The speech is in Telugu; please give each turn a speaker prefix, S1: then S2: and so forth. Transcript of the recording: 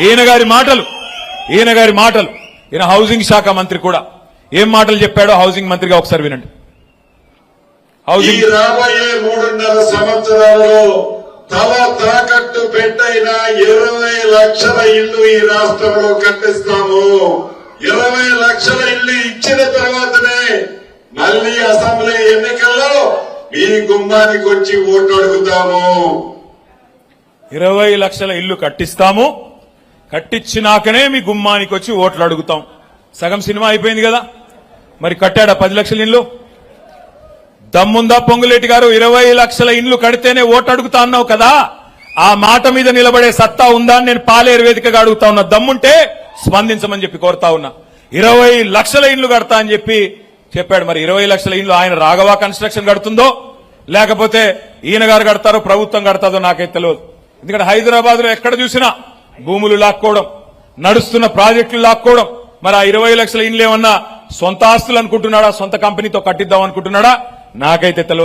S1: ఈయన గారి మాటలు ఈయన హౌసింగ్ శాఖ మంత్రి కూడా ఏం మాటలు చెప్పాడో హౌసింగ్ మంత్రిగా ఒకసారి వినండి.
S2: ఈ రాబోయే 3.5 సంవత్సరాల్లో తల తాకట్టు పెట్టైన 20 లక్షల ఇళ్లు ఈ రాష్ట్రంలో కట్టిస్తాము. 20 లక్షల ఇళ్లు ఇచ్చిన తర్వాతనే మళ్లీ అసెంబ్లీ ఎన్నికల్లో మీ గుమ్మానికి వచ్చి ఓటు అడుగుతాము.
S1: 20 లక్షల ఇళ్లు కట్టిస్తాము, కట్టించినాకనే మీ గుమ్మానికి వచ్చి ఓట్లు అడుగుతాం. సగం సినిమా అయిపోయింది కదా. మరి కట్టాడా 10 లక్షల ఇళ్లు? దమ్ముందా పొంగులేటి గారు? 20 లక్షల ఇండ్లు కడితేనే ఓటు అడుగుతా అన్నావు కదా, ఆ మాట మీద నిలబడే సత్తా ఉందా అని నేను పాలేరు వేదికగా అడుగుతా ఉన్నా. దమ్ముంటే స్పందించమని చెప్పి కోరుతా ఉన్నా. 20 లక్షల ఇండ్లు కడతా అని చెప్పి చెప్పాడు. మరి 20 లక్షల ఇండ్లు ఆయన రాఘవ కన్స్ట్రక్షన్ కడుతుందో లేకపోతే ఈయన గారు కడతారో ప్రభుత్వం కడతాదో నాకైతే తెలియదు. ఎందుకంటే హైదరాబాద్ లో ఎక్కడ చూసినా భూములు లాక్కోవడం, నడుస్తున్న ప్రాజెక్టులు లాక్కోవడం. మరి ఆ 20 లక్షల ఇండ్లు ఏమన్నా సొంత ఆస్తులు అనుకుంటున్నాడా, సొంత కంపెనీతో కట్టిద్దాం అనుకుంటున్నాడా నాకైతే తెలియదు.